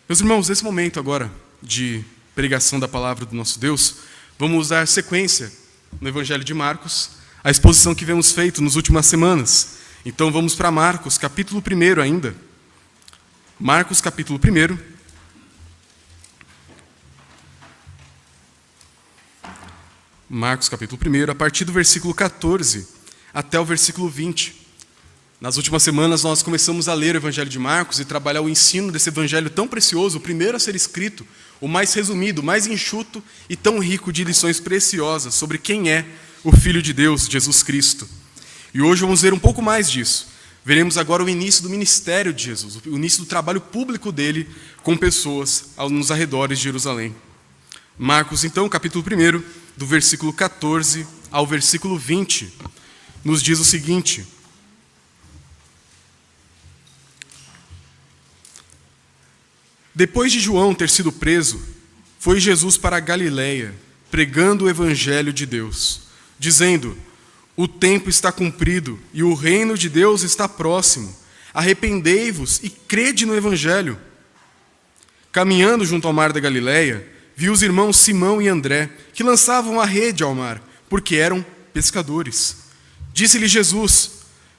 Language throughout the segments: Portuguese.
Meus irmãos, nesse momento agora de pregação da palavra do nosso Deus, vamos dar sequência no Evangelho de Marcos, a exposição que vemos feito nas últimas semanas. Então vamos para Marcos, capítulo 1 ainda. Marcos, capítulo 1. Marcos, capítulo 1, a partir do versículo 14 até o versículo 20. Nas últimas semanas nós começamos a ler o Evangelho de Marcos e trabalhar o ensino desse Evangelho tão precioso, o primeiro a ser escrito, o mais resumido, o mais enxuto e tão rico de lições preciosas sobre quem é o Filho de Deus, Jesus Cristo. E hoje vamos ver um pouco mais disso. Veremos agora o início do ministério de Jesus, o início do trabalho público dele com pessoas nos arredores de Jerusalém. Marcos, então, capítulo 1, do versículo 14 ao versículo 20, nos diz o seguinte: Depois de João ter sido preso, foi Jesus para a Galiléia, pregando o evangelho de Deus, dizendo: O tempo está cumprido e o reino de Deus está próximo. Arrependei-vos e crede no evangelho. Caminhando junto ao mar da Galiléia, viu os irmãos Simão e André, que lançavam a rede ao mar, porque eram pescadores. Disse-lhe Jesus: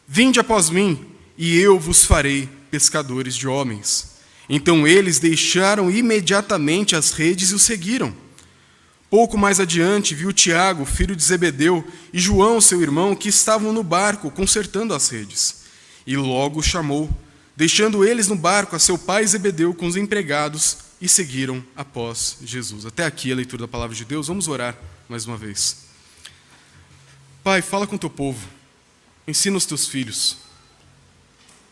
Vinde após mim, e eu vos farei pescadores de homens. Então eles deixaram imediatamente as redes e o seguiram. Pouco mais adiante, viu Tiago, filho de Zebedeu, e João, seu irmão, que estavam no barco, consertando as redes. E logo o chamou, deixando eles no barco a seu pai Zebedeu com os empregados, e seguiram após Jesus. Até aqui a leitura da palavra de Deus. Vamos orar mais uma vez. Pai, fala com o teu povo, ensina os teus filhos.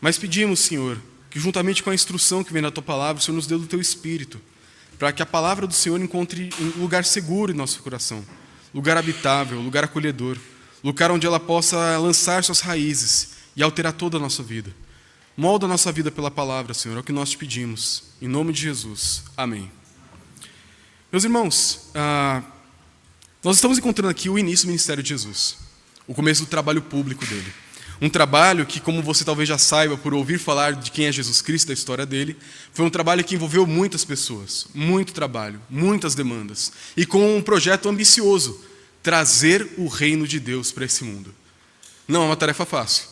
Mas pedimos, Senhor, que juntamente com a instrução que vem na tua palavra, o Senhor nos dê do teu Espírito, para que a palavra do Senhor encontre um lugar seguro em nosso coração, lugar habitável, lugar acolhedor, lugar onde ela possa lançar suas raízes e alterar toda a nossa vida. Molda a nossa vida pela palavra, Senhor, é o que nós te pedimos. Em nome de Jesus. Amém. Meus irmãos, nós estamos encontrando aqui o início do ministério de Jesus, o começo do trabalho público dele. Um trabalho que, como você talvez já saiba por ouvir falar de quem é Jesus Cristo, da história dele, foi um trabalho que envolveu muitas pessoas, muito trabalho, muitas demandas, e com um projeto ambicioso: trazer o reino de Deus para esse mundo. Não é uma tarefa fácil.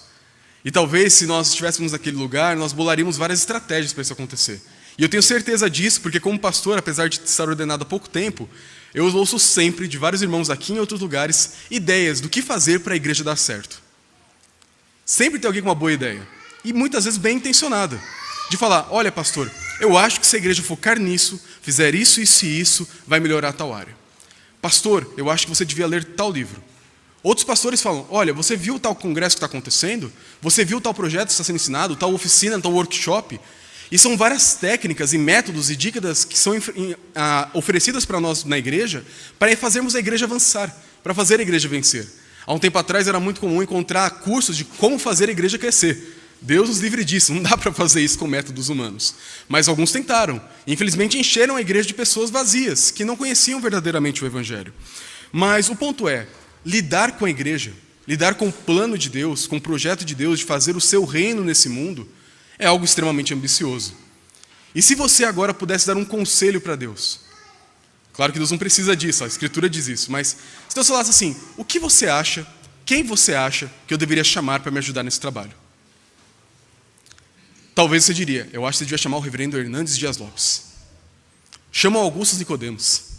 E talvez, se nós estivéssemos naquele lugar, nós bolaríamos várias estratégias para isso acontecer. E eu tenho certeza disso, porque como pastor, apesar de estar ordenado há pouco tempo, eu ouço sempre de vários irmãos aqui e em outros lugares ideias do que fazer para a igreja dar certo. Sempre tem alguém com uma boa ideia, e muitas vezes bem intencionada, de falar: olha, pastor, eu acho que se a igreja focar nisso, fizer isso, isso e isso, vai melhorar tal área. Pastor, eu acho que você devia ler tal livro. Outros pastores falam: olha, você viu tal congresso que está acontecendo? Você viu tal projeto que está sendo ensinado? Tal oficina, tal workshop? E são várias técnicas e métodos e dicas que são oferecidas para nós na igreja, para fazermos a igreja avançar, para fazer a igreja vencer. Há um tempo atrás era muito comum encontrar cursos de como fazer a igreja crescer. Deus nos livre disso, não dá para fazer isso com métodos humanos. Mas alguns tentaram. Infelizmente encheram a igreja de pessoas vazias, que não conheciam verdadeiramente o Evangelho. Mas o ponto é, lidar com a igreja, lidar com o plano de Deus, com o projeto de Deus de fazer o seu reino nesse mundo, é algo extremamente ambicioso. E se você agora pudesse dar um conselho para Deus? Claro que Deus não precisa disso, a Escritura diz isso, mas se Deus falasse assim: o que você acha, quem você acha que eu deveria chamar para me ajudar nesse trabalho? Talvez você diria: eu acho que você devia chamar o reverendo Hernandes Dias Lopes. Chama o Augusto Nicodemos.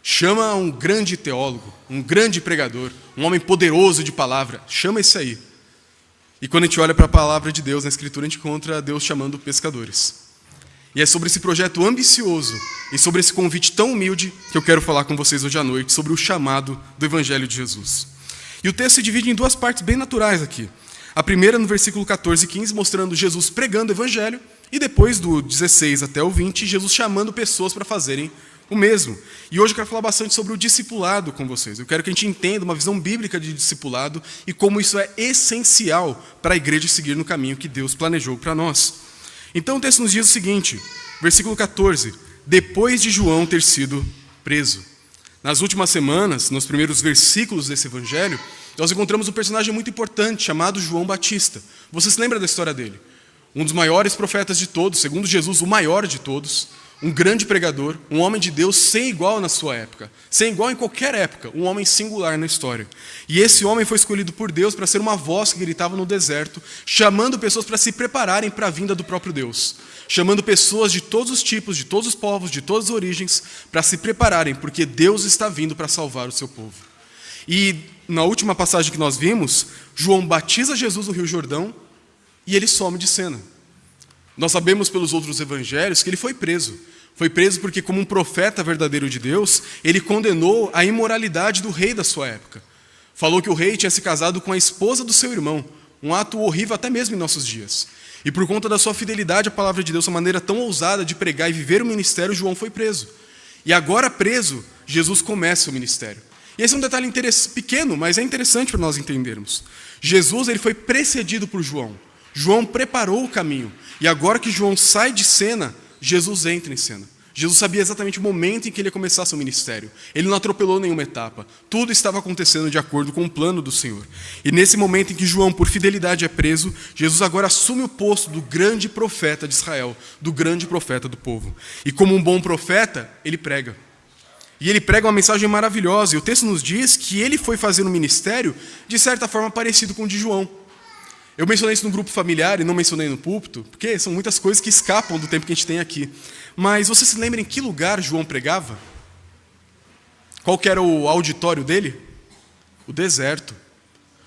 Chama um grande teólogo, um grande pregador, um homem poderoso de palavra. Chama esse aí. E quando a gente olha para a palavra de Deus na Escritura, a gente encontra Deus chamando pescadores. E é sobre esse projeto ambicioso e sobre esse convite tão humilde que eu quero falar com vocês hoje à noite, sobre o chamado do Evangelho de Jesus. E o texto se divide em duas partes bem naturais aqui. A primeira no versículo 14 e 15, mostrando Jesus pregando o Evangelho, e depois do 16 até o 20, Jesus chamando pessoas para fazerem o mesmo. E hoje eu quero falar bastante sobre o discipulado com vocês. Eu quero que a gente entenda uma visão bíblica de discipulado e como isso é essencial para a igreja seguir no caminho que Deus planejou para nós. Então o texto nos diz o seguinte, versículo 14: depois de João ter sido preso. Nas últimas semanas, nos primeiros versículos desse evangelho, nós encontramos um personagem muito importante chamado João Batista. Você se lembra da história dele? um dos maiores profetas de todos, segundo Jesus, o maior de todos, um grande pregador, um homem de Deus sem igual na sua época, sem igual em qualquer época, um homem singular na história. E esse homem foi escolhido por Deus para ser uma voz que gritava no deserto, chamando pessoas para se prepararem para a vinda do próprio Deus, chamando pessoas de todos os tipos, de todos os povos, de todas as origens, para se prepararem, porque Deus está vindo para salvar o seu povo. E na última passagem que nós vimos, João batiza Jesus no Rio Jordão e ele some de cena. Nós sabemos pelos outros evangelhos que ele foi preso. Foi preso porque, como um profeta verdadeiro de Deus, ele condenou a imoralidade do rei da sua época. Falou que o rei tinha se casado com a esposa do seu irmão, um ato horrível até mesmo em nossos dias. E por conta da sua fidelidade à palavra de Deus, uma maneira tão ousada de pregar e viver o ministério, João foi preso. E agora preso, Jesus começa o ministério. E esse é um detalhe pequeno, mas é interessante para nós entendermos. Jesus ele foi precedido por João. João preparou o caminho. E agora que João sai de cena, Jesus entra em cena. Jesus sabia exatamente o momento em que ele ia começar seu ministério. Ele não atropelou nenhuma etapa. Tudo estava acontecendo de acordo com o plano do Senhor. E nesse momento em que João, por fidelidade, é preso, Jesus agora assume o posto do grande profeta de Israel, do grande profeta do povo. E como um bom profeta, ele prega. E ele prega uma mensagem maravilhosa. E o texto nos diz que ele foi fazer um ministério, de certa forma, parecido com o de João. Eu mencionei isso no grupo familiar e não mencionei no púlpito, porque são muitas coisas que escapam do tempo que a gente tem aqui. Mas você se lembra em que lugar João pregava? Qual que era o auditório dele? O deserto.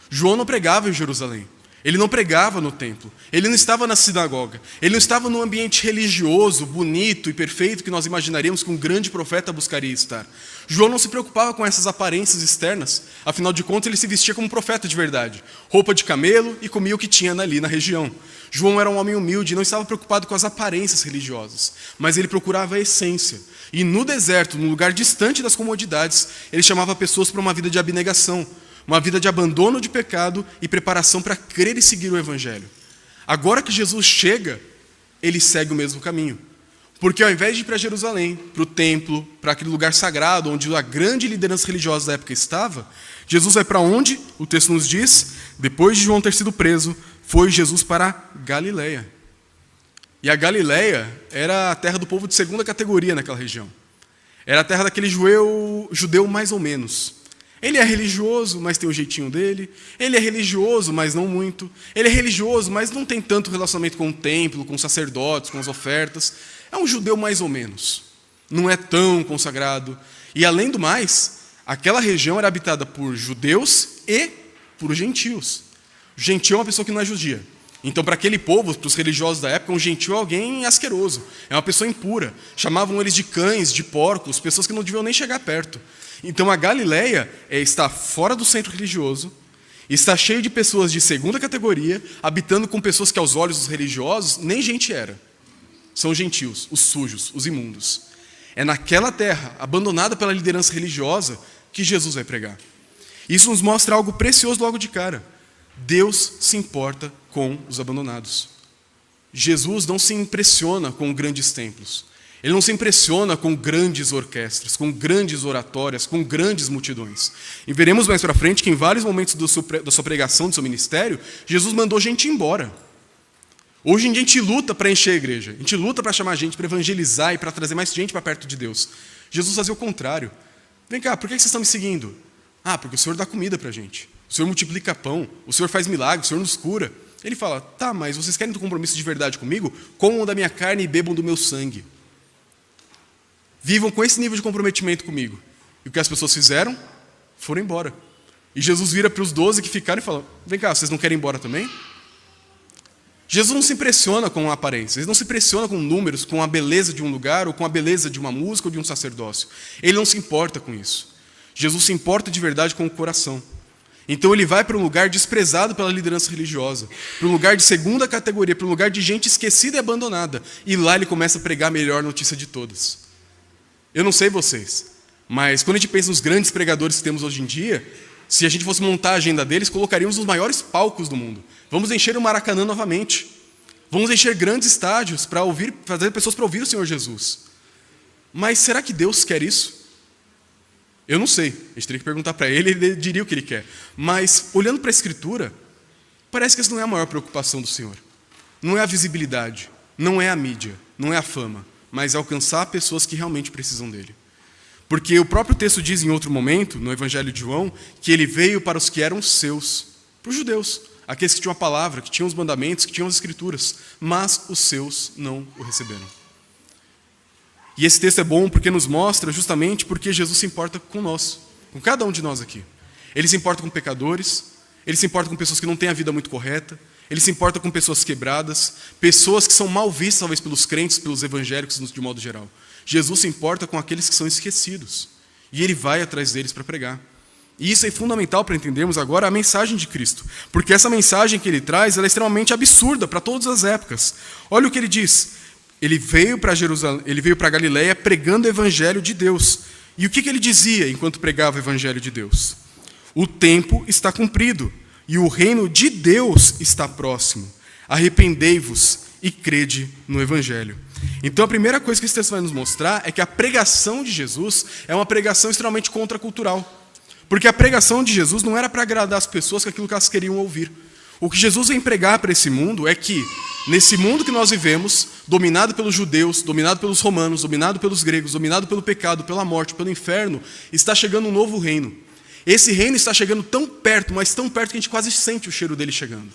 João não pregava em Jerusalém. Ele não pregava no templo. Ele não estava na sinagoga. Ele não estava num ambiente religioso, bonito e perfeito que nós imaginaríamos que um grande profeta buscaria estar. João não se preocupava com essas aparências externas. Afinal de contas, ele se vestia como um profeta de verdade. Roupa de camelo e comia o que tinha ali na região. João era um homem humilde e não estava preocupado com as aparências religiosas. Mas ele procurava a essência. E no deserto, num lugar distante das comodidades, ele chamava pessoas para uma vida de abnegação. Uma vida de abandono de pecado e preparação para crer e seguir o Evangelho. Agora que Jesus chega, ele segue o mesmo caminho. Porque ao invés de ir para Jerusalém, para o templo, para aquele lugar sagrado, onde a grande liderança religiosa da época estava, Jesus vai para onde? O texto nos diz, depois de João ter sido preso, foi Jesus para Galileia. E a Galileia era a terra do povo de segunda categoria naquela região. Era a terra daquele judeu mais ou menos. Ele é religioso, mas tem o jeitinho dele. Ele é religioso, mas não muito. Ele é religioso, mas não tem tanto relacionamento com o templo, com os sacerdotes, com as ofertas. É um judeu mais ou menos. Não é tão consagrado. E além do mais, aquela região era habitada por judeus e por gentios. O gentio é uma pessoa que não é judia. Então, para aquele povo, para os religiosos da época, um gentio é alguém asqueroso. É uma pessoa impura. Chamavam eles de cães, de porcos, pessoas que não deviam nem chegar perto. Então a Galileia está fora do centro religioso, está cheio de pessoas de segunda categoria, habitando com pessoas que aos olhos dos religiosos nem gente era. São gentios, os sujos, os imundos. É naquela terra, abandonada pela liderança religiosa, que Jesus vai pregar. Isso nos mostra algo precioso logo de cara. Deus se importa com os abandonados. Jesus não se impressiona com grandes templos. Ele não se impressiona com grandes orquestras, com grandes oratórias, com grandes multidões. E veremos mais para frente que em vários momentos da sua pregação, do seu ministério, Jesus mandou gente embora. Hoje em dia a gente luta para encher a igreja, a gente luta para chamar gente, para evangelizar e para trazer mais gente para perto de Deus. Jesus fazia o contrário. Vem cá, por que vocês estão me seguindo? Ah, porque o Senhor dá comida para a gente. O Senhor multiplica pão, o Senhor faz milagres, o Senhor nos cura. Ele fala, tá, mas vocês querem ter um compromisso de verdade comigo? Comam da minha carne e bebam do meu sangue. Vivam com esse nível de comprometimento comigo. E o que as pessoas fizeram? Foram embora. E Jesus vira para os 12 que ficaram e fala, vem cá, vocês não querem ir embora também? Jesus não se impressiona com a aparência, ele não se impressiona com números, com a beleza de um lugar, ou com a beleza de uma música ou de um sacerdócio. Ele não se importa com isso. Jesus se importa de verdade com o coração. Então ele vai para um lugar desprezado pela liderança religiosa, para um lugar de segunda categoria, para um lugar de gente esquecida e abandonada. E lá ele começa a pregar a melhor notícia de todas. Eu não sei vocês, mas quando a gente pensa nos grandes pregadores que temos hoje em dia, se a gente fosse montar a agenda deles, colocaríamos nos maiores palcos do mundo. Vamos encher o Maracanã novamente. Vamos encher grandes estádios para fazer pessoas para ouvir o Senhor Jesus. Mas será que Deus quer isso? Eu não sei. A gente teria que perguntar para ele, ele diria o que ele quer. Mas, olhando para a Escritura, parece que essa não é a maior preocupação do Senhor. não é a visibilidade, não é a mídia, não é a fama, mas alcançar pessoas que realmente precisam dele. Porque o próprio texto diz em outro momento, no Evangelho de João, que ele veio para os que eram seus, para os judeus, aqueles que tinham a palavra, que tinham os mandamentos, que tinham as escrituras, mas os seus não o receberam. E esse texto é bom porque nos mostra justamente porque Jesus se importa com nós, com cada um de nós aqui. Ele se importa com pecadores, ele se importa com pessoas que não têm a vida muito correta, ele se importa com pessoas quebradas, pessoas que são mal vistas talvez pelos crentes, pelos evangélicos de modo geral. Jesus se importa com aqueles que são esquecidos, e ele vai atrás deles para pregar. E isso é fundamental para entendermos agora a mensagem de Cristo, porque essa mensagem que ele traz ela é extremamente absurda para todas as épocas. Olha o que ele diz: ele veio para Jerusalém, ele veio para Galiléia pregando o evangelho de Deus. E o que ele dizia enquanto pregava o evangelho de Deus? O tempo está cumprido e o reino de Deus está próximo. Arrependei-vos e crede no evangelho. Então a primeira coisa que esse texto vai nos mostrar é que a pregação de Jesus é uma pregação extremamente contracultural. Porque a pregação de Jesus não era para agradar as pessoas com aquilo que elas queriam ouvir. O que Jesus vem pregar para esse mundo é que, nesse mundo que nós vivemos, dominado pelos judeus, dominado pelos romanos, dominado pelos gregos, dominado pelo pecado, pela morte, pelo inferno, está chegando um novo reino. Esse reino está chegando tão perto, mas tão perto que a gente quase sente o cheiro dele chegando.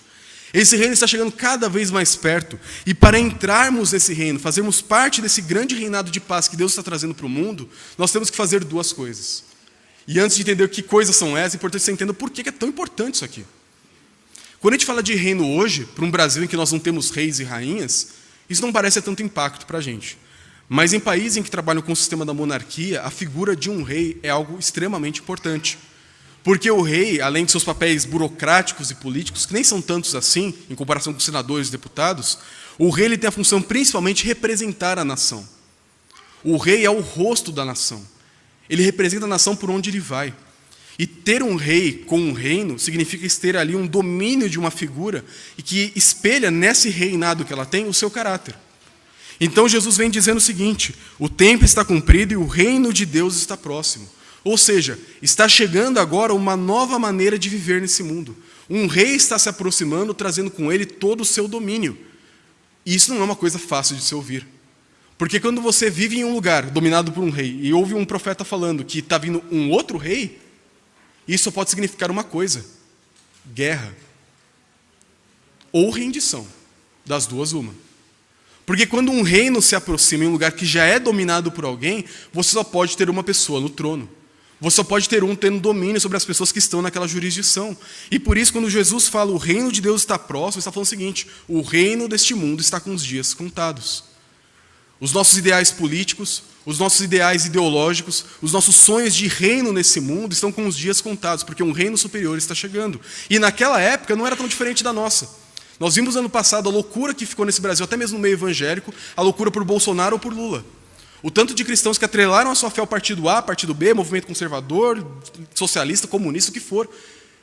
Esse reino está chegando cada vez mais perto. E para entrarmos nesse reino, fazermos parte desse grande reinado de paz que Deus está trazendo para o mundo, nós temos que fazer duas coisas. E antes de entender que coisas são essas, é importante que você entenda por que é tão importante isso aqui. Quando a gente fala de reino hoje, para um Brasil em que nós não temos reis e rainhas, isso não parece ter tanto impacto para a gente. Mas em países em que trabalham com o sistema da monarquia, a figura de um rei é algo extremamente importante. Porque o rei, além de seus papéis burocráticos e políticos, que nem são tantos assim, em comparação com os senadores e deputados, o rei ele tem a função principalmente de representar a nação. O rei é o rosto da nação. Ele representa a nação por onde ele vai. E ter um rei com um reino significa ter ali um domínio de uma figura e que espelha nesse reinado que ela tem o seu caráter. Então Jesus vem dizendo o seguinte: o tempo está cumprido e o reino de Deus está próximo. Ou seja, está chegando agora uma nova maneira de viver nesse mundo. Um rei está se aproximando, trazendo com ele todo o seu domínio. E isso não é uma coisa fácil de se ouvir. Porque quando você vive em um lugar dominado por um rei e ouve um profeta falando que está vindo um outro rei, isso pode significar uma coisa: guerra ou rendição, das duas uma. Porque quando um reino se aproxima em um lugar que já é dominado por alguém, você só pode ter uma pessoa no trono. Você só pode ter tendo domínio sobre as pessoas que estão naquela jurisdição. E por isso, quando Jesus fala o reino de Deus está próximo, ele está falando o seguinte: o reino deste mundo está com os dias contados. Os nossos ideais políticos, os nossos ideais ideológicos, os nossos sonhos de reino nesse mundo estão com os dias contados, porque um reino superior está chegando. E naquela época não era tão diferente da nossa. Nós vimos ano passado a loucura que ficou nesse Brasil, até mesmo no meio evangélico, a loucura por Bolsonaro ou por Lula. O tanto de cristãos que atrelaram a sua fé ao partido A, partido B, movimento conservador, socialista, comunista, o que for.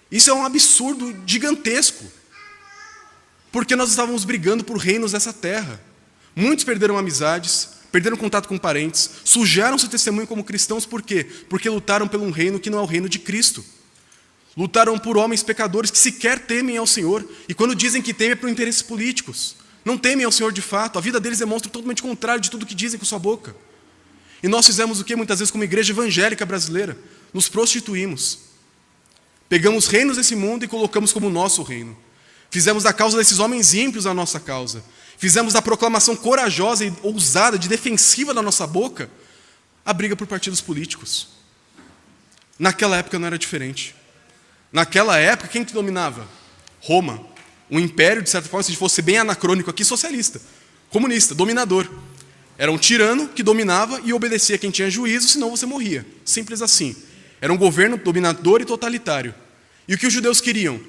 Isso é um absurdo gigantesco. Porque nós estávamos brigando por reinos dessa terra. Muitos perderam amizades, perderam contato com parentes, sujaram seu testemunho como cristãos, por quê? Porque lutaram por um reino que não é o reino de Cristo. Lutaram por homens pecadores que sequer temem ao Senhor, e quando dizem que temem é por interesses políticos. Não temem ao Senhor de fato, a vida deles demonstra totalmente o contrário de tudo que dizem com sua boca. E nós fizemos o que muitas vezes como igreja evangélica brasileira? Nos prostituímos. Pegamos reinos desse mundo e colocamos como nosso reino. Fizemos da causa desses homens ímpios a nossa causa. Fizemos da proclamação corajosa e ousada, de defensiva da nossa boca, a briga por partidos políticos. Naquela época não era diferente. Naquela época, quem que dominava? Roma. Um império, de certa forma, se fosse bem anacrônico aqui, socialista, comunista, dominador. Era um tirano que dominava e obedecia a quem tinha juízo, senão você morria. Simples assim. Era um governo dominador e totalitário. E o que os judeus queriam?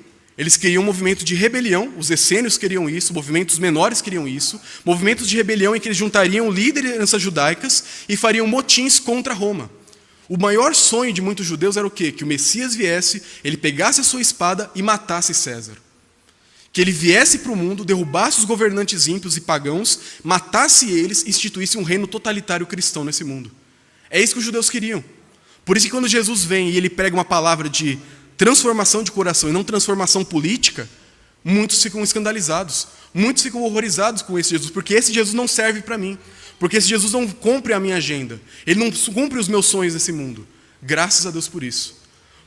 Eles queriam um movimento de rebelião, os essênios queriam isso, movimentos menores queriam isso, movimentos de rebelião em que eles juntariam lideranças judaicas e fariam motins contra Roma. O maior sonho de muitos judeus era o quê? Que o Messias viesse, ele pegasse a sua espada e matasse César. Que ele viesse para o mundo, derrubasse os governantes ímpios e pagãos, matasse eles e instituísse um reino totalitário cristão nesse mundo. É isso que os judeus queriam. Por isso que quando Jesus vem e ele prega uma palavra de transformação de coração e não transformação política, Muitos ficam escandalizados, muitos ficam horrorizados com esse Jesus, porque esse Jesus não serve para mim, porque esse Jesus não cumpre a minha agenda, ele não cumpre os meus sonhos desse mundo. Graças a Deus por isso.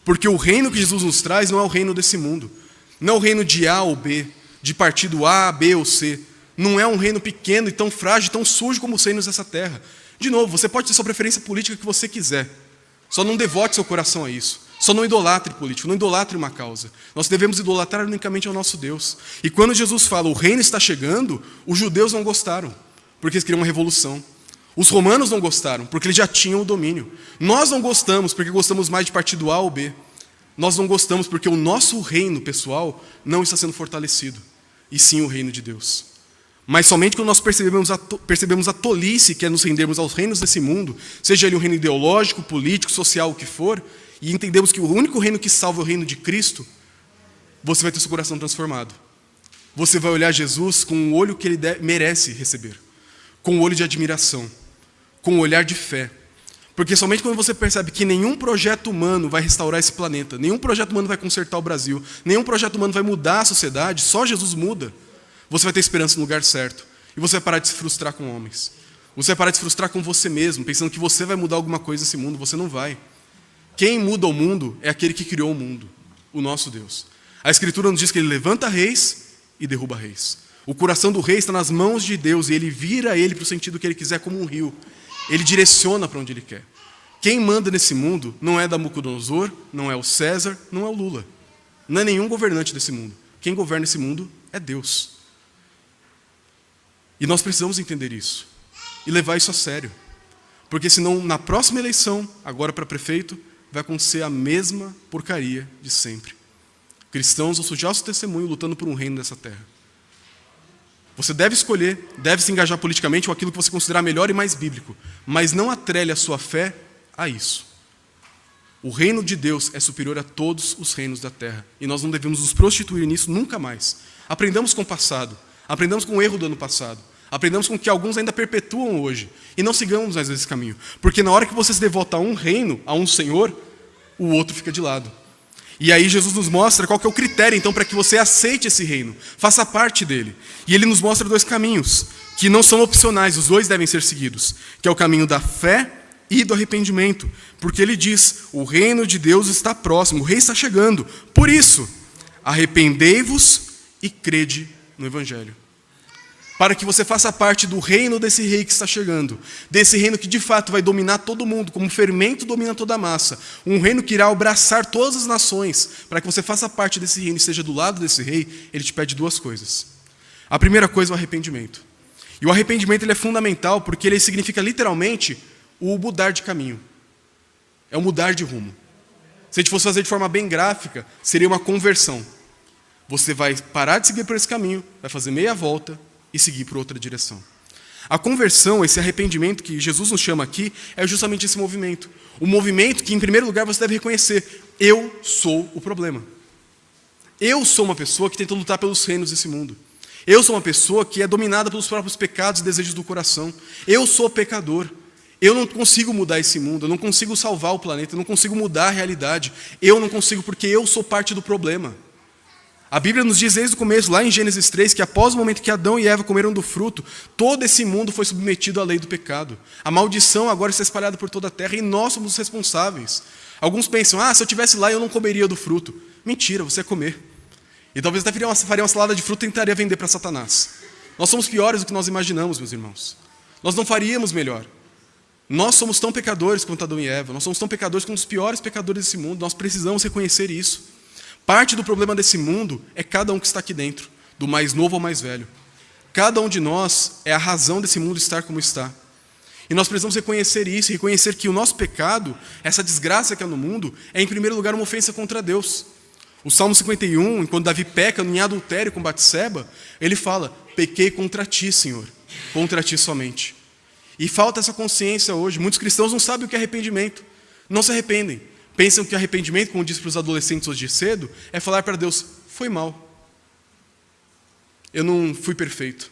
Porque o reino que Jesus nos traz não é o reino desse mundo, não é o reino de A ou B, de partido A, B ou C. Não é um reino pequeno e tão frágil, tão sujo como os reinos dessa terra. De novo, você pode ter sua preferência política que você quiser, só não devote seu coração a isso. Só não idolatre político, não idolatre uma causa. Nós devemos idolatrar unicamente ao nosso Deus. E quando Jesus fala, o reino está chegando, os judeus não gostaram, porque eles queriam uma revolução. Os romanos não gostaram, porque eles já tinham o domínio. Nós não gostamos, porque gostamos mais de partido A ou B. Nós não gostamos porque o nosso reino pessoal não está sendo fortalecido, e sim o reino de Deus. Mas somente quando nós percebemos a tolice que é nos rendermos aos reinos desse mundo, seja ele um reino ideológico, político, social, o que for, e entendemos que o único reino que salva é o reino de Cristo, você vai ter seu coração transformado. Você vai olhar Jesus com o olho que ele merece receber, com o olho de admiração, com o olhar de fé. Porque somente quando você percebe que nenhum projeto humano vai restaurar esse planeta, nenhum projeto humano vai consertar o Brasil, nenhum projeto humano vai mudar a sociedade, só Jesus muda, você vai ter esperança no lugar certo. E você vai parar de se frustrar com homens. Você vai parar de se frustrar com você mesmo, pensando que você vai mudar alguma coisa nesse mundo. Você não vai. Quem muda o mundo é aquele que criou o mundo, o nosso Deus. A Escritura nos diz que ele levanta reis e derruba reis. O coração do rei está nas mãos de Deus e ele vira ele para o sentido que ele quiser, como um rio. Ele direciona para onde ele quer. Quem manda nesse mundo não é Nabucodonosor, não é o César, não é o Lula. Não é nenhum governante desse mundo. Quem governa esse mundo é Deus. E nós precisamos entender isso e levar isso a sério. Porque senão, na próxima eleição, agora para prefeito, vai acontecer a mesma porcaria de sempre. Cristãos vão sujar o seu testemunho lutando por um reino dessa terra. Você deve escolher, deve se engajar politicamente com aquilo que você considerar melhor e mais bíblico, mas não atrele a sua fé a isso. O reino de Deus é superior a todos os reinos da terra, e nós não devemos nos prostituir nisso nunca mais. Aprendamos com o passado, aprendamos com o erro do ano passado, aprendamos com o que alguns ainda perpetuam hoje, e não sigamos mais esse caminho, porque na hora que você se devota a um reino, a um Senhor, o outro fica de lado. E aí Jesus nos mostra qual que é o critério, então, para que você aceite esse reino, faça parte dele. E ele nos mostra dois caminhos, que não são opcionais, os dois devem ser seguidos, que é o caminho da fé e do arrependimento, porque ele diz, o reino de Deus está próximo, o rei está chegando, por isso, arrependei-vos e crede no Evangelho. Para que você faça parte do reino desse rei que está chegando, desse reino que de fato vai dominar todo mundo, como o fermento domina toda a massa, um reino que irá abraçar todas as nações. Para que você faça parte desse reino e esteja do lado desse rei, ele te pede duas coisas. A primeira coisa é o arrependimento. E o arrependimento ele é fundamental porque ele significa literalmente o mudar de caminho. É o mudar de rumo. Se a gente fosse fazer de forma bem gráfica, seria uma conversão. Você vai parar de seguir por esse caminho, vai fazer meia volta e seguir por outra direção. A conversão, esse arrependimento que Jesus nos chama aqui, é justamente esse movimento. O movimento que, em primeiro lugar, você deve reconhecer. Eu sou o problema. Eu sou uma pessoa que tenta lutar pelos reinos desse mundo. Eu sou uma pessoa que é dominada pelos próprios pecados e desejos do coração. Eu sou pecador. Eu não consigo mudar esse mundo, eu não consigo salvar o planeta, eu não consigo mudar a realidade. Eu não consigo porque eu sou parte do problema. A Bíblia nos diz desde o começo, lá em Gênesis 3, que após o momento que Adão e Eva comeram do fruto, todo esse mundo foi submetido à lei do pecado. A maldição agora está espalhada por toda a terra e nós somos os responsáveis. Alguns pensam, se eu estivesse lá eu não comeria do fruto. Mentira, você ia comer. E talvez até faria uma salada de fruta e tentaria vender para Satanás. Nós somos piores do que nós imaginamos, meus irmãos. Nós não faríamos melhor. Nós somos tão pecadores quanto Adão e Eva. Nós somos tão pecadores como os piores pecadores desse mundo. Nós precisamos reconhecer isso. Parte do problema desse mundo é cada um que está aqui dentro, do mais novo ao mais velho. Cada um de nós é a razão desse mundo estar como está. E nós precisamos reconhecer isso, reconhecer que o nosso pecado, essa desgraça que é no mundo, é em primeiro lugar uma ofensa contra Deus. O Salmo 51, quando Davi peca em adultério com Batseba, ele fala, pequei contra ti, Senhor, contra ti somente. E falta essa consciência hoje. Muitos cristãos não sabem o que é arrependimento, não se arrependem. Pensam que arrependimento, como diz para os adolescentes hoje cedo, é falar para Deus, foi mal. Eu não fui perfeito.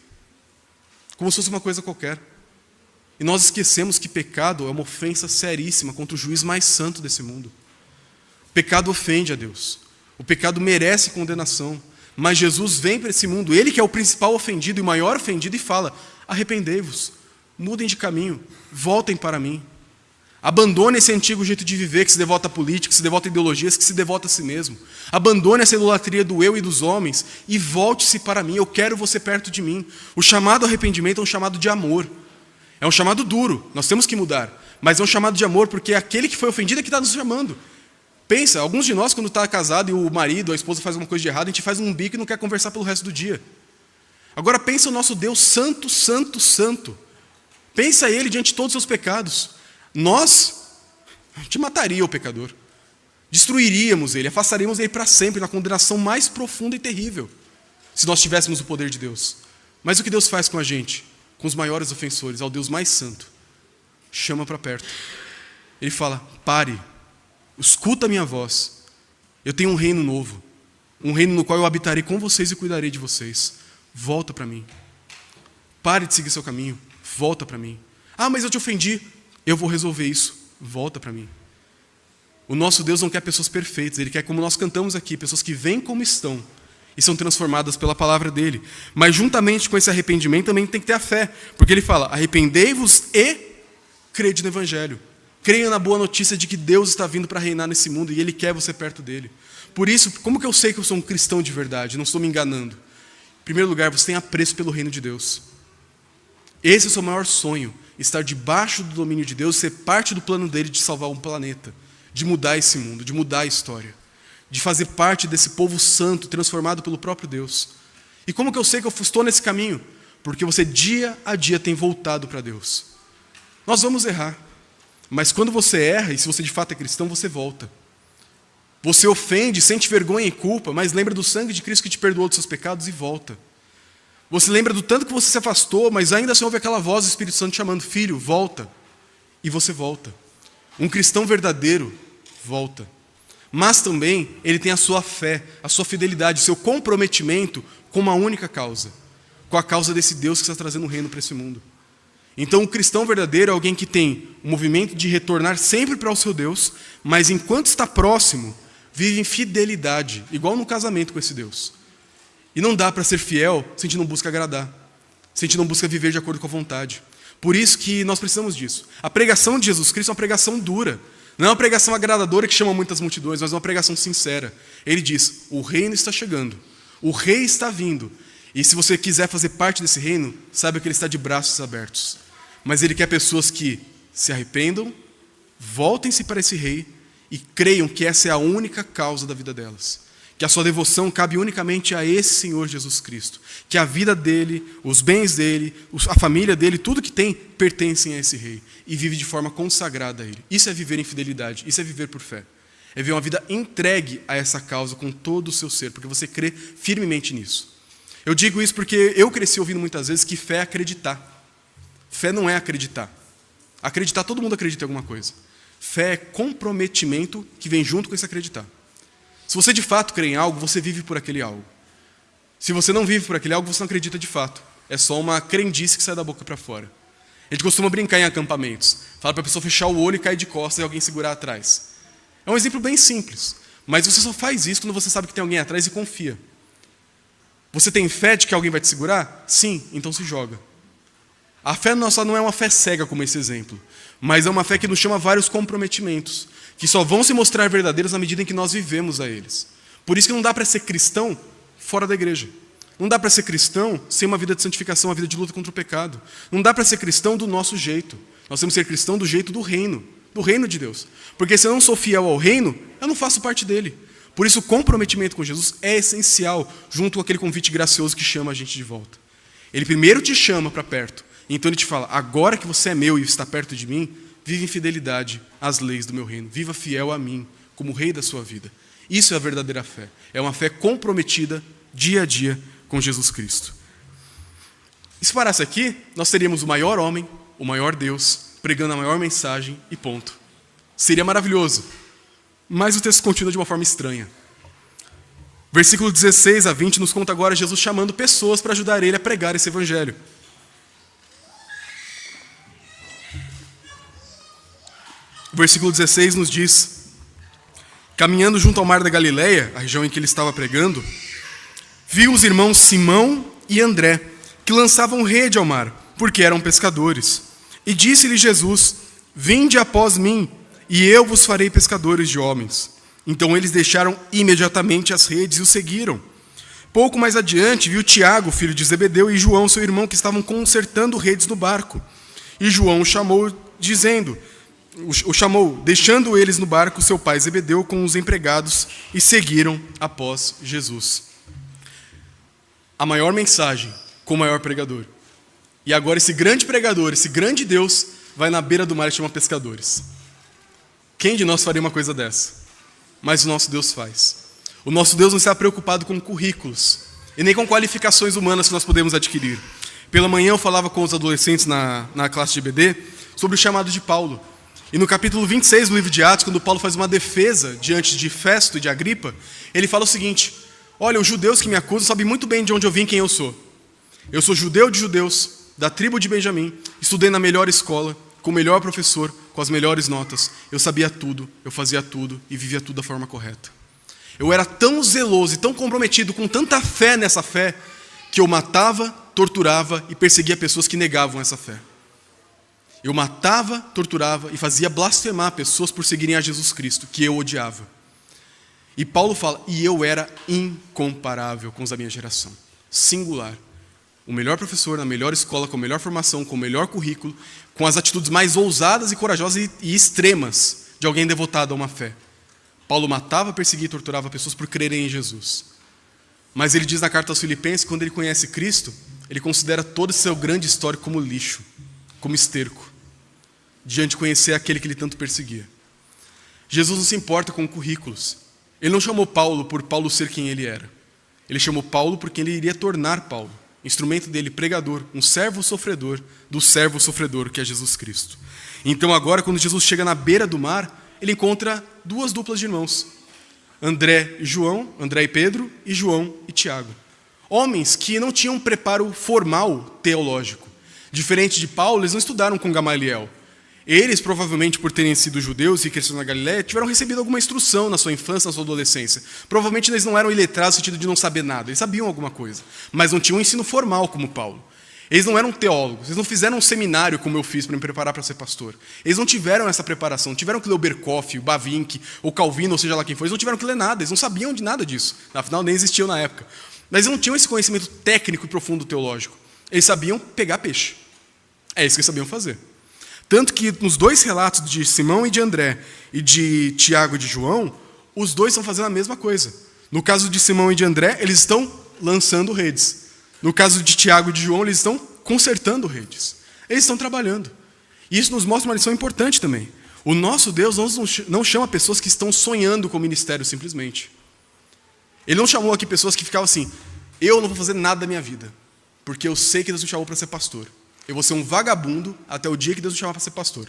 Como se fosse uma coisa qualquer. E nós esquecemos que pecado é uma ofensa seríssima contra o juiz mais santo desse mundo. O pecado ofende a Deus. O pecado merece condenação. Mas Jesus vem para esse mundo, ele que é o principal ofendido e o maior ofendido, e fala: arrependei-vos, mudem de caminho, voltem para mim. Abandone esse antigo jeito de viver que se devota à política, que se devota a ideologias, que se devota a si mesmo. Abandone essa idolatria do eu e dos homens e volte-se para mim. Eu quero você perto de mim. O chamado arrependimento é um chamado de amor. É um chamado duro, nós temos que mudar. Mas é um chamado de amor porque é aquele que foi ofendido é que está nos chamando. Pensa, alguns de nós quando está casado e o marido, a esposa faz alguma coisa de errado, a gente faz um bico e não quer conversar pelo resto do dia. Agora pensa o nosso Deus santo, santo, santo. Pensa ele diante de todos os seus pecados. Nós te mataria o pecador, destruiríamos ele, afastaríamos ele para sempre na condenação mais profunda e terrível, se nós tivéssemos o poder de Deus. Mas o que Deus faz com a gente, com os maiores ofensores, ao Deus mais santo? Chama para perto. Ele fala: pare, escuta a minha voz, eu tenho um reino novo, um reino no qual eu habitarei com vocês e cuidarei de vocês. Volta para mim. Pare de seguir seu caminho, volta para mim. Ah, mas eu te ofendi. Eu vou resolver isso. Volta para mim. O nosso Deus não quer pessoas perfeitas. Ele quer, como nós cantamos aqui, pessoas que vêm como estão e são transformadas pela palavra dele. Mas juntamente com esse arrependimento também tem que ter a fé. Porque ele fala: arrependei-vos e crede no Evangelho. Creia na boa notícia de que Deus está vindo para reinar nesse mundo e ele quer você perto dele. Por isso, como que eu sei que eu sou um cristão de verdade? Não estou me enganando. Em primeiro lugar, você tem apreço pelo reino de Deus. Esse é o seu maior sonho. Estar debaixo do domínio de Deus, ser parte do plano dele de salvar um planeta, de mudar esse mundo, de mudar a história, de fazer parte desse povo santo, transformado pelo próprio Deus. E como que eu sei que eu estou nesse caminho? Porque você dia a dia tem voltado para Deus. Nós vamos errar, mas quando você erra, e se você de fato é cristão, você volta. Você ofende, sente vergonha e culpa, mas lembra do sangue de Cristo que te perdoou dos seus pecados e volta. Você lembra do tanto que você se afastou, mas ainda assim ouve aquela voz do Espírito Santo chamando: filho, volta. E você volta. Um cristão verdadeiro volta. Mas também ele tem a sua fé, a sua fidelidade, o seu comprometimento com uma única causa. Com a causa desse Deus que está trazendo um reino para esse mundo. Então o cristão verdadeiro é alguém que tem o movimento de retornar sempre para o seu Deus, mas enquanto está próximo, vive em fidelidade, igual no casamento com esse Deus. E não dá para ser fiel se a gente não busca agradar, se a gente não busca viver de acordo com a vontade. Por isso que nós precisamos disso. A pregação de Jesus Cristo é uma pregação dura. Não é uma pregação agradadora que chama muitas multidões, mas é uma pregação sincera. Ele diz: o reino está chegando, o rei está vindo. E se você quiser fazer parte desse reino, saiba que ele está de braços abertos. Mas ele quer pessoas que se arrependam, voltem-se para esse rei e creiam que essa é a única causa da vida delas. Que a sua devoção cabe unicamente a esse Senhor Jesus Cristo. Que a vida dele, os bens dele, a família dele, tudo que tem, pertencem a esse rei. E vive de forma consagrada a ele. Isso é viver em fidelidade, isso é viver por fé. É viver uma vida entregue a essa causa com todo o seu ser, porque você crê firmemente nisso. Eu digo isso porque eu cresci ouvindo muitas vezes que fé é acreditar. Fé não é acreditar. Acreditar, todo mundo acredita em alguma coisa. Fé é comprometimento que vem junto com esse acreditar. Se você de fato crê em algo, você vive por aquele algo. Se você não vive por aquele algo, você não acredita de fato. É só uma crendice que sai da boca para fora. A gente costuma brincar em acampamentos. Fala para a pessoa fechar o olho e cair de costas e alguém segurar atrás. É um exemplo bem simples. Mas você só faz isso quando você sabe que tem alguém atrás e confia. Você tem fé de que alguém vai te segurar? Sim, então se joga. A fé nossa não é uma fé cega como esse exemplo, mas é uma fé que nos chama a vários comprometimentos, que só vão se mostrar verdadeiros na medida em que nós vivemos a eles. Por isso que não dá para ser cristão fora da igreja. Não dá para ser cristão sem uma vida de santificação, uma vida de luta contra o pecado. Não dá para ser cristão do nosso jeito. Nós temos que ser cristão do jeito do reino de Deus. Porque se eu não sou fiel ao reino, eu não faço parte dele. Por isso o comprometimento com Jesus é essencial, junto com aquele convite gracioso que chama a gente de volta. Ele primeiro te chama para perto, então ele te fala: agora que você é meu e está perto de mim, vive em fidelidade às leis do meu reino. Viva fiel a mim, como rei da sua vida. Isso é a verdadeira fé. É uma fé comprometida, dia a dia, com Jesus Cristo. E se parasse aqui, nós teríamos o maior homem, o maior Deus, pregando a maior mensagem e ponto. Seria maravilhoso. Mas o texto continua de uma forma estranha. Versículo 16 a 20 nos conta agora Jesus chamando pessoas para ajudar ele a pregar esse evangelho. O versículo 16 nos diz: caminhando junto ao mar da Galileia, a região em que ele estava pregando, viu os irmãos Simão e André, que lançavam rede ao mar, porque eram pescadores. E disse-lhe Jesus: vinde após mim, e eu vos farei pescadores de homens. Então eles deixaram imediatamente as redes e o seguiram. Pouco mais adiante, viu Tiago, filho de Zebedeu, e João, seu irmão, que estavam consertando redes no barco. E João o chamou, deixando eles no barco, seu pai Zebedeu com os empregados, e seguiram após Jesus. A maior mensagem com o maior pregador. E agora esse grande pregador, esse grande Deus, vai na beira do mar e chama pescadores. Quem de nós faria uma coisa dessa? Mas o nosso Deus faz. O nosso Deus não está preocupado com currículos e nem com qualificações humanas que nós podemos adquirir. Pela manhã eu falava com os adolescentes na classe de EBD sobre o chamado de Paulo. E no capítulo 26 do livro de Atos, quando Paulo faz uma defesa diante de Festo e de Agripa, ele fala o seguinte: olha, os judeus que me acusam sabem muito bem de onde eu vim e quem eu sou. Eu sou judeu de judeus, da tribo de Benjamim, estudei na melhor escola, com o melhor professor, com as melhores notas. Eu sabia tudo, eu fazia tudo e vivia tudo da forma correta. Eu era tão zeloso e tão comprometido com tanta fé nessa fé, que eu matava, torturava e perseguia pessoas que negavam essa fé. Eu matava, torturava e fazia blasfemar pessoas por seguirem a Jesus Cristo, que eu odiava. E Paulo fala, e eu era incomparável com os da minha geração. Singular. O melhor professor, na melhor escola, com a melhor formação, com o melhor currículo, com as atitudes mais ousadas e corajosas e extremas de alguém devotado a uma fé. Paulo matava, perseguia e torturava pessoas por crerem em Jesus. Mas ele diz na carta aos Filipenses que quando ele conhece Cristo, ele considera todo esse seu grande histórico como lixo, como esterco, diante de conhecer aquele que ele tanto perseguia. Jesus não se importa com currículos. Ele não chamou Paulo por Paulo ser quem ele era. Ele chamou Paulo porque ele iria tornar Paulo, instrumento dele, pregador, um servo sofredor do servo sofredor que é Jesus Cristo. Então agora, quando Jesus chega na beira do mar, ele encontra duas duplas de irmãos, André e Pedro, e João e Tiago. Homens que não tinham preparo formal teológico. Diferente de Paulo, eles não estudaram com Gamaliel. Eles, provavelmente por terem sido judeus e crescido na Galileia, tiveram recebido alguma instrução na sua infância, na sua adolescência. Provavelmente eles não eram iletrados no sentido de não saber nada, eles sabiam alguma coisa, mas não tinham um ensino formal como Paulo. Eles não eram teólogos, eles não fizeram um seminário como eu fiz para me preparar para ser pastor. Eles não tiveram essa preparação, não tiveram que ler o Berkoff, o Bavinck, o Calvino, ou seja lá quem foi. Eles não tiveram que ler nada, eles não sabiam de nada disso. Afinal, nem existiam na época. Mas eles não tinham esse conhecimento técnico e profundo teológico. Eles sabiam pegar peixe. É isso que eles sabiam fazer. Tanto que nos dois relatos de Simão e de André e de Tiago e de João, os dois estão fazendo a mesma coisa. No caso de Simão e de André, eles estão lançando redes. No caso de Tiago e de João, eles estão consertando redes. Eles estão trabalhando. E isso nos mostra uma lição importante também. O nosso Deus não chama pessoas que estão sonhando com o ministério simplesmente. Ele não chamou aqui pessoas que ficavam assim, eu não vou fazer nada da minha vida, porque eu sei que Deus me chamou para ser pastor. Eu vou ser um vagabundo até o dia que Deus me chamar para ser pastor.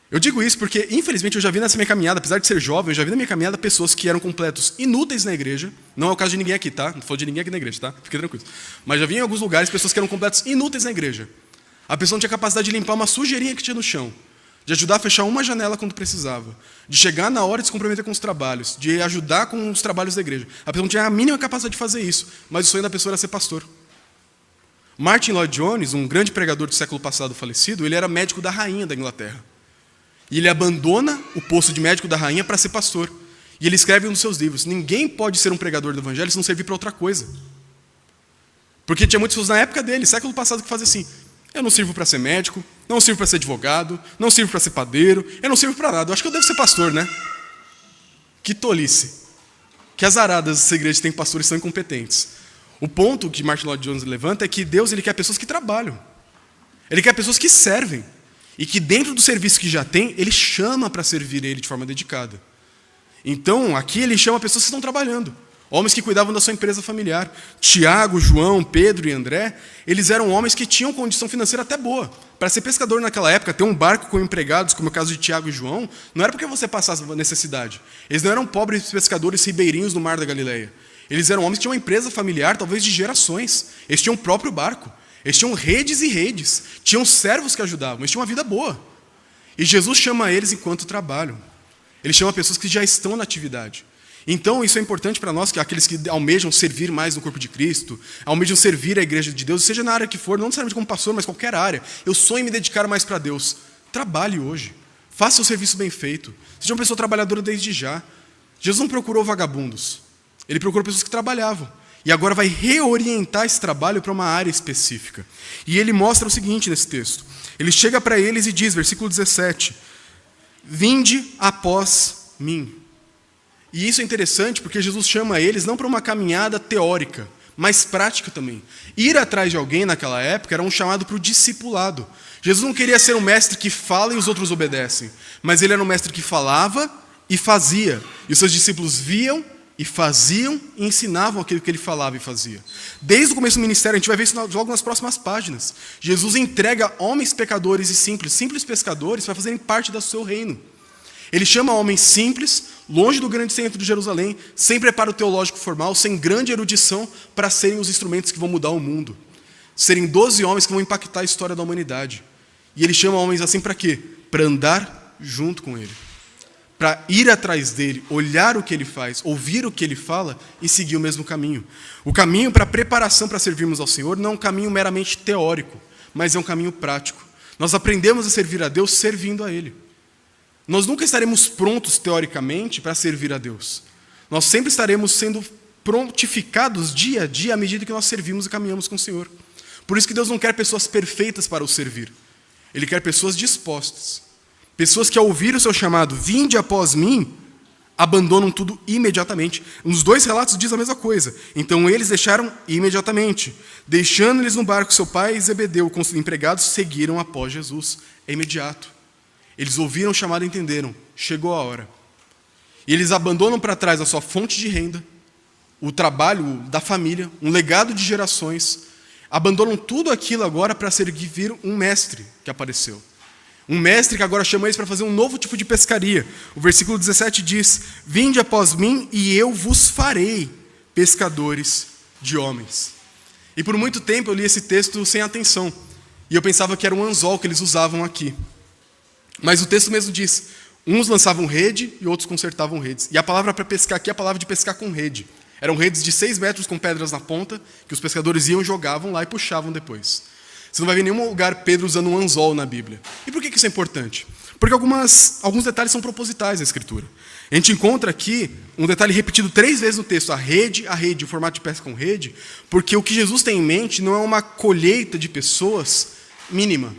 Eu digo isso porque, infelizmente, eu já vi nessa minha caminhada, apesar de ser jovem, eu já vi na minha caminhada pessoas que eram completos inúteis na igreja. Não é o caso de ninguém aqui, tá? Não falo de ninguém aqui na igreja, tá? Fique tranquilo. Mas já vi em alguns lugares pessoas que eram completos inúteis na igreja. A pessoa não tinha capacidade de limpar uma sujeirinha que tinha no chão, de ajudar a fechar uma janela quando precisava, de chegar na hora de se comprometer com os trabalhos, de ajudar com os trabalhos da igreja. A pessoa não tinha a mínima capacidade de fazer isso, mas o sonho da pessoa era ser pastor. Martin Lloyd Jones, um grande pregador do século passado falecido, ele era médico da rainha da Inglaterra. E ele abandona o posto de médico da rainha para ser pastor. E ele escreve um dos seus livros, ninguém pode ser um pregador do evangelho se não servir para outra coisa. Porque tinha muitas pessoas na época dele, século passado, que faziam assim, eu não sirvo para ser médico, não sirvo para ser advogado, não sirvo para ser padeiro, eu não sirvo para nada, eu acho que eu devo ser pastor, né? Que tolice. Que azaradas essa igreja tem pastores que são incompetentes. O ponto que Martin Lloyd Jones levanta é que Deus ele quer pessoas que trabalham. Ele quer pessoas que servem. E que dentro do serviço que já tem, ele chama para servir ele de forma dedicada. Então, aqui ele chama pessoas que estão trabalhando. Homens que cuidavam da sua empresa familiar. Tiago, João, Pedro e André, eles eram homens que tinham condição financeira até boa. Para ser pescador naquela época, ter um barco com empregados, como é o caso de Tiago e João, não era porque você passasse necessidade. Eles não eram pobres pescadores ribeirinhos no mar da Galileia. Eles eram homens que tinham uma empresa familiar, talvez de gerações. Eles tinham o próprio barco. Eles tinham redes e redes. Tinham servos que ajudavam. Eles tinham uma vida boa. E Jesus chama eles enquanto trabalham. Ele chama pessoas que já estão na atividade. Então isso é importante para nós, que aqueles que almejam servir mais no corpo de Cristo, almejam servir a igreja de Deus, seja na área que for, não necessariamente como pastor, mas qualquer área. Eu sonho em me dedicar mais para Deus. Trabalhe hoje. Faça o serviço bem feito. Seja uma pessoa trabalhadora desde já. Jesus não procurou vagabundos. Ele procurou pessoas que trabalhavam. E agora vai reorientar esse trabalho para uma área específica. E ele mostra o seguinte nesse texto. Ele chega para eles e diz, versículo 17, vinde após mim. E isso é interessante porque Jesus chama eles não para uma caminhada teórica, mas prática também. Ir atrás de alguém naquela época era um chamado para o discipulado. Jesus não queria ser um mestre que fala e os outros obedecem, mas ele era um mestre que falava e fazia. E os seus discípulos viam e faziam e ensinavam aquilo que ele falava e fazia. Desde o começo do ministério, a gente vai ver isso logo nas próximas páginas. Jesus entrega homens pecadores e simples pescadores para fazerem parte do seu reino. Ele chama homens simples, longe do grande centro de Jerusalém, sem preparo teológico formal, sem grande erudição, para serem os instrumentos que vão mudar o mundo. Serem 12 homens que vão impactar a história da humanidade. E ele chama homens assim para quê? Para andar junto com ele. Para ir atrás dele, olhar o que ele faz, ouvir o que ele fala e seguir o mesmo caminho. O caminho para a preparação para servirmos ao Senhor não é um caminho meramente teórico, mas é um caminho prático. Nós aprendemos a servir a Deus servindo a Ele. Nós nunca estaremos prontos, teoricamente, para servir a Deus. Nós sempre estaremos sendo prontificados dia a dia à medida que nós servimos e caminhamos com o Senhor. Por isso que Deus não quer pessoas perfeitas para o servir. Ele quer pessoas dispostas. Pessoas que ao ouvir o seu chamado, vinde após mim, abandonam tudo imediatamente. Nos dois relatos diz a mesma coisa. Então eles deixaram imediatamente. Deixando-lhes no barco seu pai e Zebedeu, com os empregados, seguiram após Jesus. É imediato. Eles ouviram o chamado e entenderam. Chegou a hora. E eles abandonam para trás a sua fonte de renda, o trabalho da família, um legado de gerações. Abandonam tudo aquilo agora para servir um mestre que apareceu. Um mestre que agora chama eles para fazer um novo tipo de pescaria. O versículo 17 diz, vinde após mim e eu vos farei pescadores de homens. E por muito tempo eu li esse texto sem atenção. E eu pensava que era um anzol que eles usavam aqui. Mas o texto mesmo diz, uns lançavam rede e outros consertavam redes. E a palavra para pescar aqui é a palavra de pescar com rede. Eram redes de 6 metros com pedras na ponta, que os pescadores iam, jogavam lá e puxavam depois. Você não vai ver em nenhum lugar Pedro usando um anzol na Bíblia. E por que isso é importante? Porque alguns detalhes são propositais na Escritura. A gente encontra aqui um detalhe repetido 3 vezes no texto, a rede, o formato de pesca com rede, porque o que Jesus tem em mente não é uma colheita de pessoas mínima.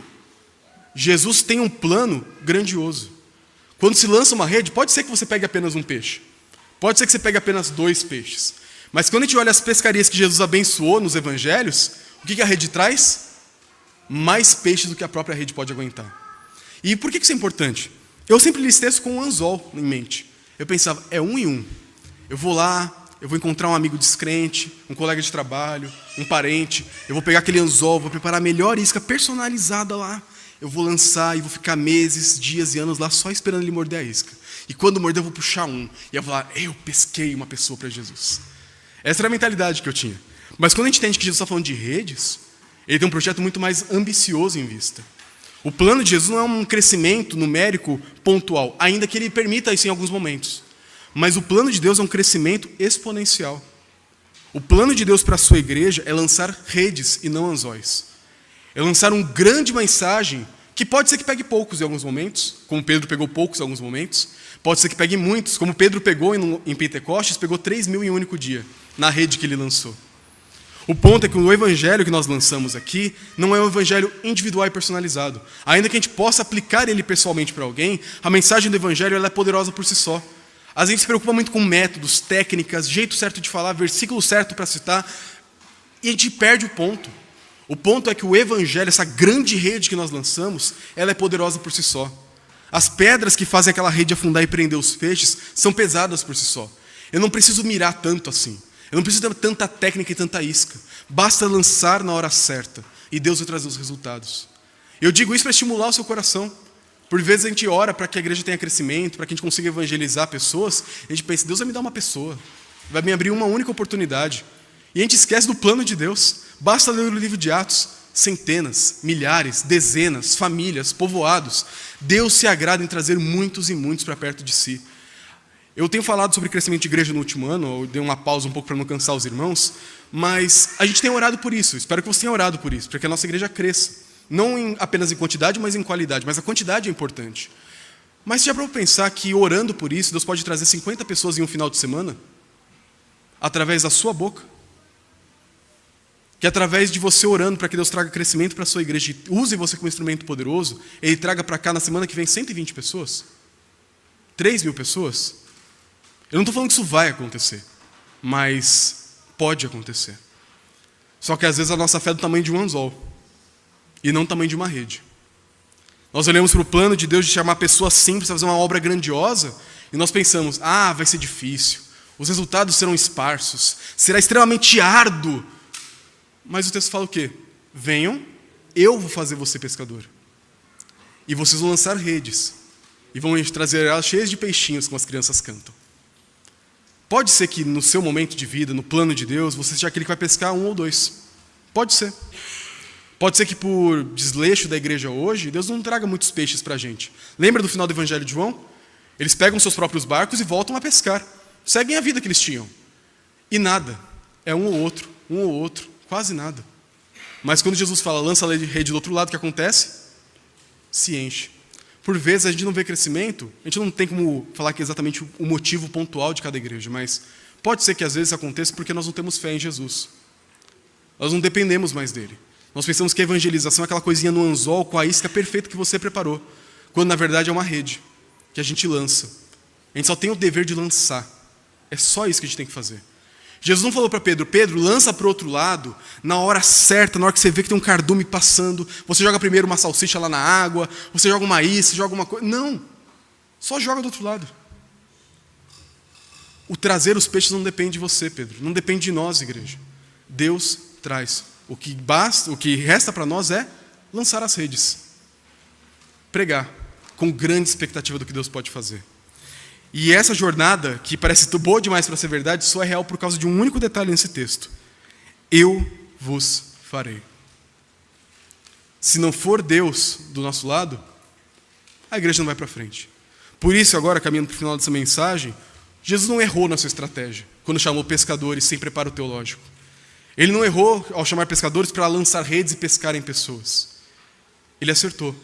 Jesus tem um plano grandioso. Quando se lança uma rede, pode ser que você pegue apenas um peixe. Pode ser que você pegue apenas 2 peixes. Mas quando a gente olha as pescarias que Jesus abençoou nos evangelhos, o que a rede traz? Mais peixes do que a própria rede pode aguentar. E por que isso é importante? Eu sempre li esse texto com um anzol em mente. Eu pensava, é 1 em 1. Eu vou lá, eu vou encontrar um amigo descrente, um colega de trabalho, um parente. Eu vou pegar aquele anzol, vou preparar a melhor isca personalizada lá. Eu vou lançar e vou ficar meses, dias e anos lá só esperando ele morder a isca. E quando morder eu vou puxar um. E eu vou falar, eu pesquei uma pessoa para Jesus. Essa era a mentalidade que eu tinha. Mas quando a gente entende que Jesus está falando de redes, ele tem um projeto muito mais ambicioso em vista. O plano de Jesus não é um crescimento numérico pontual, ainda que ele permita isso em alguns momentos. Mas o plano de Deus é um crescimento exponencial. O plano de Deus para a sua igreja é lançar redes e não anzóis. É lançar uma grande mensagem que pode ser que pegue poucos em alguns momentos, como Pedro pegou poucos em alguns momentos. Pode ser que pegue muitos, como Pedro pegou em Pentecostes, pegou 3.000 em um único dia, na rede que ele lançou. O ponto é que o evangelho que nós lançamos aqui não é um evangelho individual e personalizado. Ainda que a gente possa aplicar ele pessoalmente para alguém, a mensagem do evangelho ela é poderosa por si só. Às vezes a gente se preocupa muito com métodos, técnicas, jeito certo de falar, versículo certo para citar, e a gente perde o ponto. O ponto é que o evangelho, essa grande rede que nós lançamos, ela é poderosa por si só. As pedras que fazem aquela rede afundar e prender os peixes são pesadas por si só. Eu não preciso mirar tanto assim. Eu não preciso ter tanta técnica e tanta isca. Basta lançar na hora certa e Deus vai trazer os resultados. Eu digo isso para estimular o seu coração. Por vezes a gente ora para que a igreja tenha crescimento, para que a gente consiga evangelizar pessoas. A gente pensa, Deus vai me dar uma pessoa. Vai me abrir uma única oportunidade. E a gente esquece do plano de Deus. Basta ler o livro de Atos. Centenas, milhares, dezenas, famílias, povoados. Deus se agrada em trazer muitos e muitos para perto de si. Eu tenho falado sobre crescimento de igreja no último ano, eu dei uma pausa um pouco para não cansar os irmãos, mas a gente tem orado por isso, espero que você tenha orado por isso, para que a nossa igreja cresça. Não apenas em quantidade, mas em qualidade, mas a quantidade é importante. Mas já para eu pensar que orando por isso, Deus pode trazer 50 pessoas em um final de semana, através da sua boca? Que através de você orando para que Deus traga crescimento para a sua igreja, e use você como instrumento poderoso, Ele traga para cá na semana que vem 120 pessoas? 3.000 pessoas? Eu não estou falando que isso vai acontecer, mas pode acontecer. Só que às vezes a nossa fé é do tamanho de um anzol, e não do tamanho de uma rede. Nós olhamos para o plano de Deus de chamar pessoas simples para fazer uma obra grandiosa, e nós pensamos, vai ser difícil, os resultados serão esparsos, será extremamente árduo. Mas o texto fala o quê? Venham, eu vou fazer você pescador. E vocês vão lançar redes, e vão trazer elas cheias de peixinhos, como as crianças cantam. Pode ser que no seu momento de vida, no plano de Deus, você seja aquele que vai pescar 1 ou 2. Pode ser. Pode ser que por desleixo da igreja hoje, Deus não traga muitos peixes para a gente. Lembra do final do Evangelho de João? Eles pegam seus próprios barcos e voltam a pescar. Seguem a vida que eles tinham. E nada. É um ou outro, quase nada. Mas quando Jesus fala, lança a rede do outro lado, o que acontece? Se enche. Por vezes a gente não vê crescimento, a gente não tem como falar que é exatamente o motivo pontual de cada igreja, mas pode ser que às vezes aconteça porque nós não temos fé em Jesus. Nós não dependemos mais dele. Nós pensamos que a evangelização é aquela coisinha no anzol com a isca perfeita que você preparou, quando na verdade é uma rede que a gente lança. A gente só tem o dever de lançar. É só isso que a gente tem que fazer. Jesus não falou para Pedro, lança para o outro lado, na hora certa, na hora que você vê que tem um cardume passando, você joga primeiro uma salsicha lá na água, você joga uma isca, joga uma coisa. Não, só joga do outro lado. O trazer os peixes não depende de você, Pedro, não depende de nós, igreja. Deus traz. O que resta para nós é lançar as redes. Pregar, com grande expectativa do que Deus pode fazer. E essa jornada, que parece boa demais para ser verdade, só é real por causa de um único detalhe nesse texto. Eu vos farei. Se não for Deus do nosso lado, a igreja não vai para frente. Por isso, agora, caminhando para o final dessa mensagem, Jesus não errou na sua estratégia, quando chamou pescadores sem preparo teológico. Ele não errou ao chamar pescadores para lançar redes e pescarem pessoas. Ele acertou.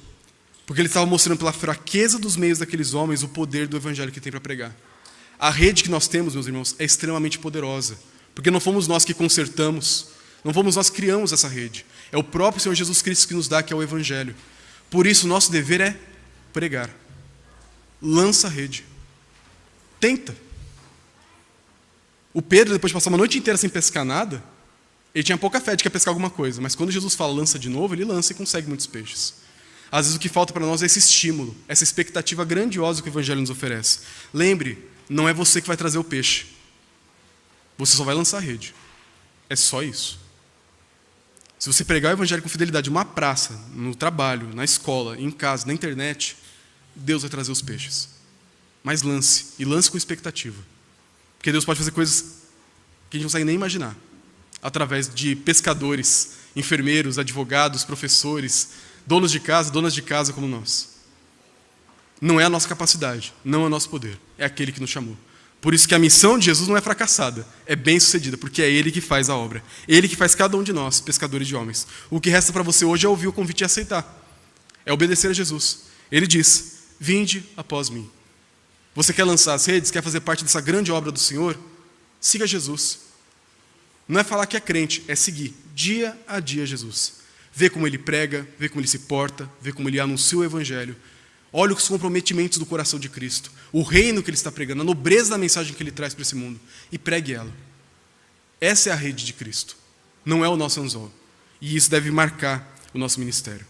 Porque ele estava mostrando pela fraqueza dos meios daqueles homens o poder do evangelho que tem para pregar. A rede que nós temos, meus irmãos, é extremamente poderosa. Porque não fomos nós que consertamos, não fomos nós que criamos essa rede. É o próprio Senhor Jesus Cristo que nos dá, que é o evangelho. Por isso, nosso dever é pregar. Lança a rede. Tenta. O Pedro, depois de passar uma noite inteira sem pescar nada, ele tinha pouca fé de que ia pescar alguma coisa. Mas quando Jesus fala lança de novo, ele lança e consegue muitos peixes. Às vezes o que falta para nós é esse estímulo, essa expectativa grandiosa que o evangelho nos oferece. Lembre, não é você que vai trazer o peixe. Você só vai lançar a rede. É só isso. Se você pregar o evangelho com fidelidade numa praça, no trabalho, na escola, em casa, na internet, Deus vai trazer os peixes. Mas lance, e lance com expectativa. Porque Deus pode fazer coisas que a gente não consegue nem imaginar. Através de pescadores, enfermeiros, advogados, professores, donas de casa como nós. Não é a nossa capacidade, não é o nosso poder, é aquele que nos chamou. Por isso que a missão de Jesus não é fracassada, é bem sucedida, porque é Ele que faz a obra. Ele que faz cada um de nós, pescadores de homens. O que resta para você hoje é ouvir o convite e aceitar. É obedecer a Jesus. Ele diz, vinde após mim. Você quer lançar as redes, quer fazer parte dessa grande obra do Senhor? Siga Jesus. Não é falar que é crente, é seguir dia a dia Jesus. Vê como ele prega, vê como ele se porta, vê como ele anuncia o evangelho. Olha os comprometimentos do coração de Cristo, o reino que ele está pregando, a nobreza da mensagem que ele traz para esse mundo. E pregue ela. Essa é a rede de Cristo. Não é o nosso anzol. E isso deve marcar o nosso ministério.